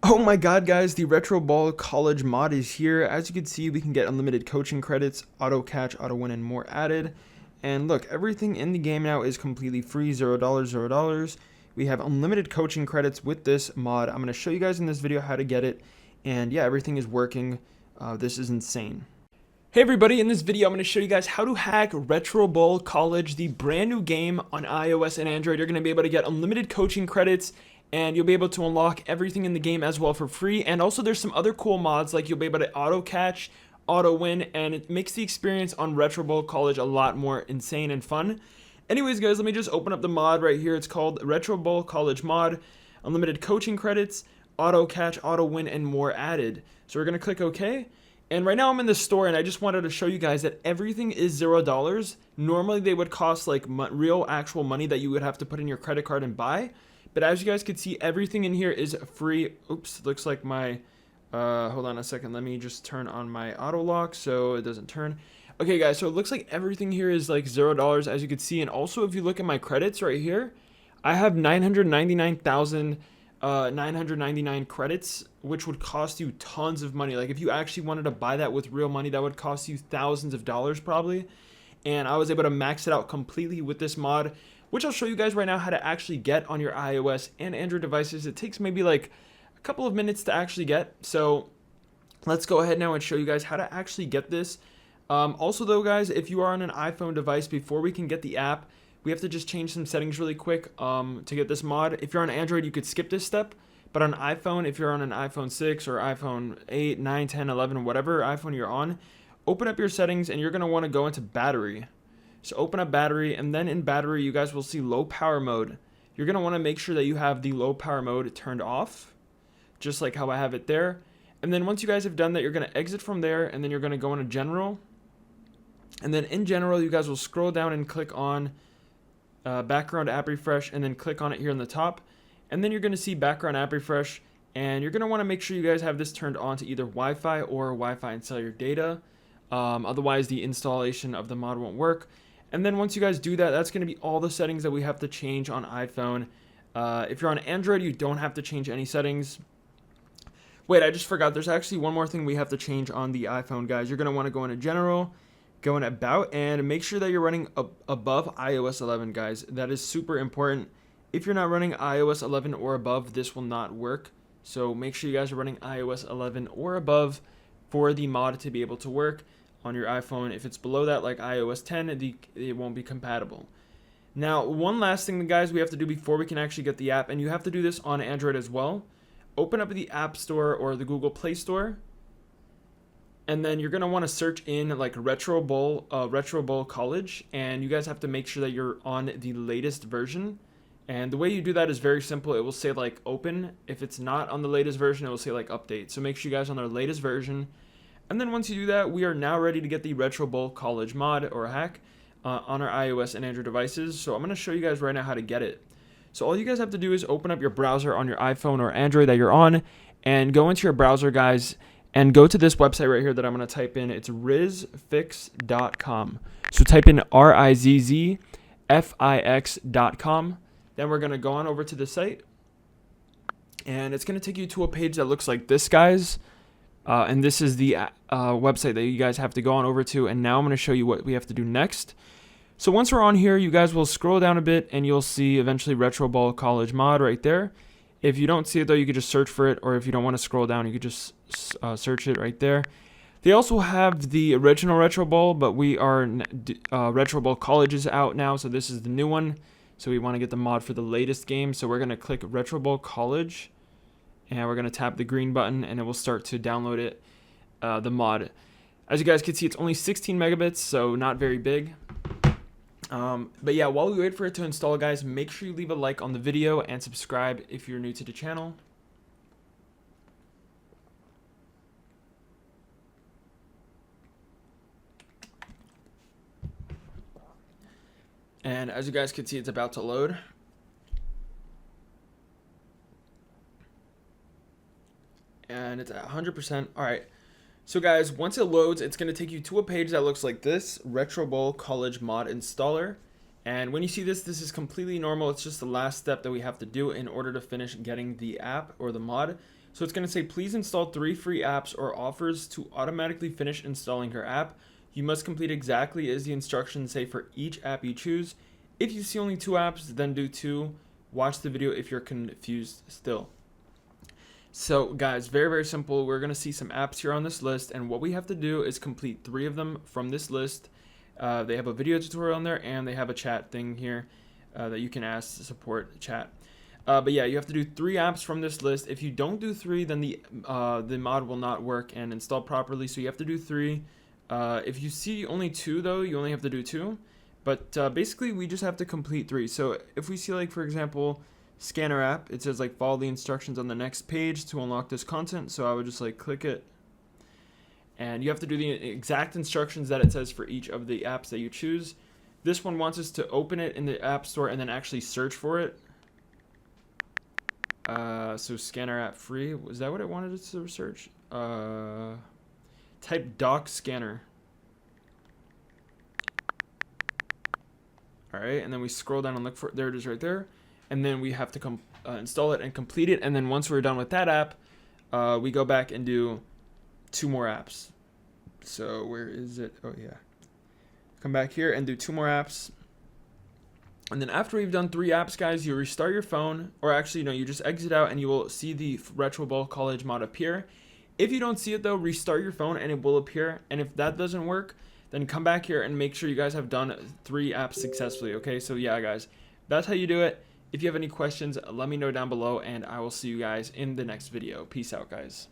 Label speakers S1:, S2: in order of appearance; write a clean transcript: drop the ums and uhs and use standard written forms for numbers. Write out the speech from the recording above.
S1: Oh my god, guys, the Retro Ball College mod is here. As you can see, we can get unlimited coaching credits, auto catch, auto win, and more added. And look, everything in the game now is completely free, $0, $0. We have unlimited coaching credits with this mod. I'm going to show you guys in this video how to get it. And yeah, everything is working. This is insane. Hey everybody, in this video I'm going to show you guys how to hack Retro Ball College, the brand new game on iOS and Android. You're going to be able to get unlimited coaching credits, and you'll be able to unlock everything in the game as well for free. And also there's some other cool mods, like you'll be able to auto catch, auto win, and it makes the experience on Retro Ball College a lot more insane and fun. Anyways guys, let me just open up the mod right here. It's called Retro Ball College mod, unlimited coaching credits, auto catch, auto win, and more added. So we're going to click OK. And right now I'm in the store, and I just wanted to show you guys that everything is $0. Normally they would cost like real actual money that you would have to put in your credit card and buy. But as you guys can see, everything in here is free. Oops, looks like my, hold on a second. Let me just turn on my auto lock so it doesn't turn. Okay guys, so it looks like everything here is like $0 as you can see. And also if you look at my credits right here, I have 999 credits, which would cost you tons of money. Like if you actually wanted to buy that with real money, that would cost you thousands of dollars probably. And I was able to max it out completely with this mod, which I'll show you guys right now how to actually get on your iOS and Android devices. It takes maybe like a couple of minutes to actually get. So let's go ahead now and show you guys how to actually get this. Also though guys, if you are on an iPhone device, before we can get the app, we have to just change some settings really quick to get this mod. If you're on Android, you could skip this step. But on iPhone, if you're on an iPhone 6 or iPhone 8, 9, 10, 11, whatever iPhone you're on, open up your settings and you're going to want to go into battery. So open up battery, and then in battery you guys will see low power mode. You're going to want to make sure that you have the low power mode turned off, just like how I have it there. And then once you guys have done that, you're going to exit from there, and then you're going to go into general. And then in general, you guys will scroll down and click on background app refresh, and then click on it here in the top. And then you're going to see background app refresh, and you're going to want to make sure you guys have this turned on to either Wi-Fi or Wi-Fi and cellular data. Otherwise the installation of the mod won't work. And then once you guys do that, that's going to be all the settings that we have to change on iPhone. If you're on Android, you don't have to change any settings. Wait, I just forgot. There's actually one more thing we have to change on the iPhone, guys. You're going to want to go into General, go in About, and make sure that you're running above iOS 11, guys. That is super important. If you're not running iOS 11 or above, this will not work. So make sure you guys are running iOS 11 or above for the mod to be able to work on your iPhone. If it's below that, like iOS 10, it won't be compatible. Now, one last thing, guys, we have to do before we can actually get the app, and you have to do this on Android as well. Open up the App Store or the Google Play Store, and then you're going to want to search in like Retro Ball College, and you guys have to make sure that you're on the latest version. And the way you do that is very simple. It will say like open. If it's not on the latest version, it will say like update. So make sure you guys are on the latest version. And then once you do that, we are now ready to get the Retro Ball College mod or hack on our iOS and Android devices. So I'm going to show you guys right now how to get it. So all you guys have to do is open up your browser on your iPhone or Android that you're on, and go into your browser, guys, and go to this website right here that I'm going to type in. It's rizzfix.com. So type in rizzfix.com. Then we're going to go on over to the site, and it's going to take you to a page that looks like this, guys. And this is the website that you guys have to go on over to. And now I'm going to show you what we have to do next. So once we're on here, you guys will scroll down a bit, and you'll see eventually Retro Ball College mod right there. If you don't see it, though, you could just search for it. Or if you don't want to scroll down, you could just search it right there. They also have the original Retro Ball, but we are Retro Ball College is out now. So this is the new one. So we want to get the mod for the latest game. So we're going to click Retro Ball College, and we're going to tap the green button, and it will start to download it, the mod. As you guys can see, it's only 16 megabits, so not very big. But yeah, while we wait for it to install, guys, make sure you leave a like on the video and subscribe if you're new to the channel. And as you guys can see, it's about to load. And it's at 100%. All right. So guys, once it loads, it's going to take you to a page that looks like this, Retro Ball College Mod Installer. And when you see this, this is completely normal. It's just the last step that we have to do in order to finish getting the app or the mod. So it's going to say, please install 3 free apps or offers to automatically finish installing your app. You must complete exactly as the instructions say for each app you choose. If you see only 2 apps, then do 2. Watch the video if you're confused still. So guys, very, very simple. We're going to see some apps here on this list, and what we have to do is complete 3 of them from this list. They have a video tutorial in there, and they have a chat thing here that you can ask to support chat. But yeah, you have to do 3 apps from this list. If you don't do 3, then the mod will not work and install properly. So you have to do 3. If you see only 2 though, you only have to do 2. But basically, we just have to complete 3. So if we see, like, for example, scanner app, it says like follow the instructions on the next page to unlock this content. So I would just like click it, and you have to do the exact instructions that it says for each of the apps that you choose. This one wants us to open it in the app store and then actually search for it. So scanner app free, was that what it wanted us to search? Type dock scanner. All right, and then we scroll down and look for it. There it is right there. And then we have to install it and complete it. And then once we're done with that app, we go back and do 2 more apps. So where is it? Oh yeah. Come back here and do 2 more apps. And then after we've done 3 apps, guys, you restart your phone, or actually no, you just exit out and you will see the Retro Ball College mod appear. If you don't see it though, restart your phone and it will appear. And if that doesn't work, then come back here and make sure you guys have done 3 apps successfully. Okay, so yeah, guys, that's how you do it. If you have any questions, let me know down below, and I will see you guys in the next video. Peace out, guys.